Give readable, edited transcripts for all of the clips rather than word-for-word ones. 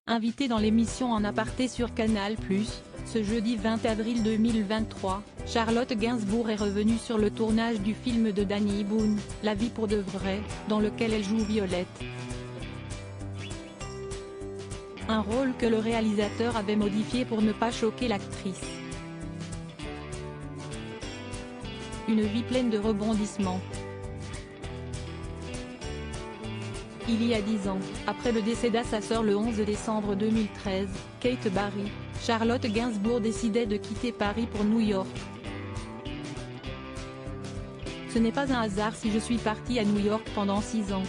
Invitée dans l'émission En aparté sur Canal+, ce jeudi 20 avril 2023, Charlotte Gainsbourg est revenue sur le tournage du film de Danny Boone, La vie pour de vrai, dans lequel elle joue Violette. Un rôle que le réalisateur avait modifié pour ne pas choquer l'actrice. Une vie pleine de rebondissements. Il y a 10 ans, après le décès de sa sœur le 11 décembre 2013, Kate Barry, Charlotte Gainsbourg décidait de quitter Paris pour New York. Ce n'est pas un hasard si je suis partie à New York pendant 6 ans.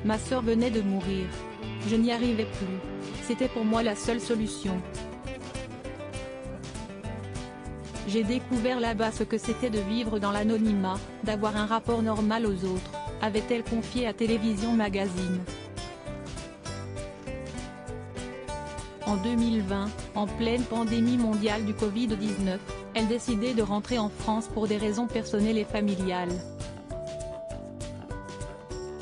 Ma sœur venait de mourir. Je n'y arrivais plus. C'était pour moi la seule solution. J'ai découvert là-bas ce que c'était de vivre dans l'anonymat, d'avoir un rapport normal aux autres, avait-elle confié à Télévision Magazine. En 2020, en pleine pandémie mondiale du Covid-19, elle décidait de rentrer en France pour des raisons personnelles et familiales.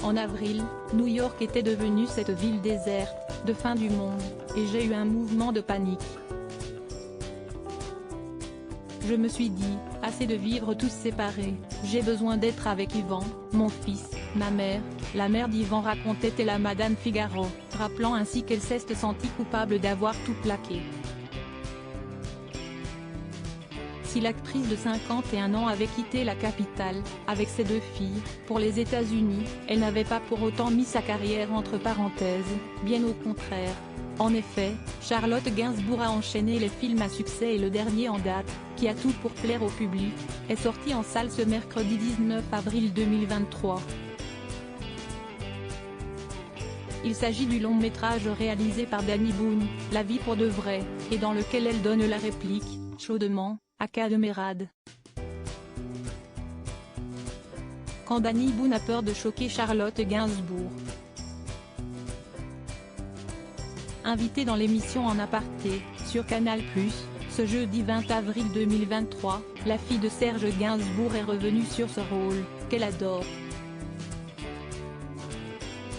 En avril, New York était devenue cette ville déserte, de fin du monde, et j'ai eu un mouvement de panique. Je me suis dit, assez de vivre tous séparés, j'ai besoin d'être avec Yvan, mon fils, ma mère, la mère d'Yvan racontait-elle à Madame Figaro, rappelant ainsi qu'elle s'est sentie coupable d'avoir tout plaqué. Si l'actrice de 51 ans avait quitté la capitale, avec ses 2 filles, pour les États-Unis, elle n'avait pas pour autant mis sa carrière entre parenthèses, bien au contraire. En effet, Charlotte Gainsbourg a enchaîné les films à succès et le dernier en date, qui a tout pour plaire au public, est sorti en salle ce mercredi 19 avril 2023. Il s'agit du long métrage réalisé par Danny Boone, La vie pour de vrai, et dans lequel elle donne la réplique, chaudement, à Cadmerade. Quand Danny Boone a peur de choquer Charlotte Gainsbourg. Invitée dans l'émission En aparté, sur Canal+, ce jeudi 20 avril 2023, la fille de Serge Gainsbourg est revenue sur ce rôle, qu'elle adore.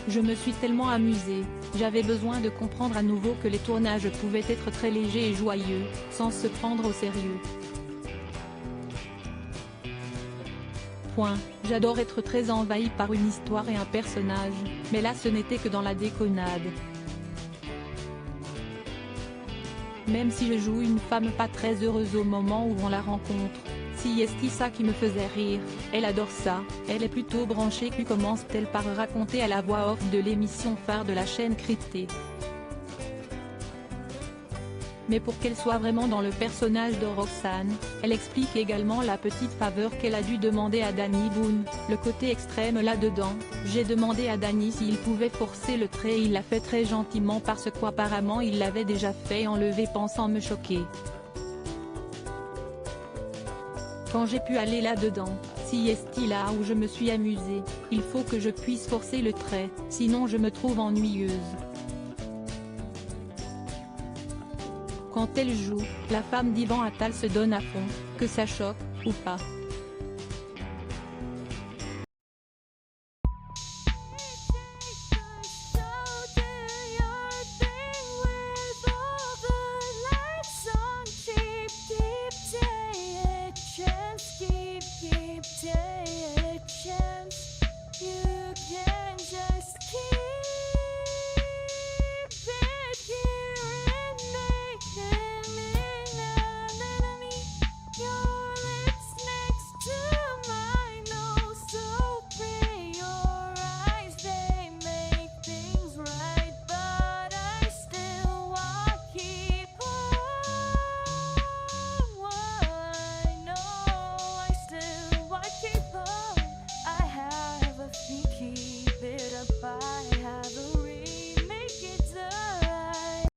Je me suis tellement amusée, j'avais besoin de comprendre à nouveau que les tournages pouvaient être très légers et joyeux, sans se prendre au sérieux. J'adore être très envahie par une histoire et un personnage, mais là ce n'était que dans la déconnade. Même si je joue une femme pas très heureuse au moment où on la rencontre, si est ça qui me faisait rire, elle adore ça, elle est plutôt branchée puis commence-t-elle par raconter à la voix off de l'émission phare de la chaîne cryptée. Mais pour qu'elle soit vraiment dans le personnage de Roxane, elle explique également la petite faveur qu'elle a dû demander à Danny Boone, le côté extrême là-dedans, j'ai demandé à Danny s'il pouvait forcer le trait et il l'a fait très gentiment parce qu'apparemment il l'avait déjà fait enlever pensant me choquer. Quand j'ai pu aller là-dedans, si est là où je me suis amusée, il faut que je puisse forcer le trait, sinon je me trouve ennuyeuse. Quand elle joue, la femme d'Yvan Attal se donne à fond, que ça choque, ou pas.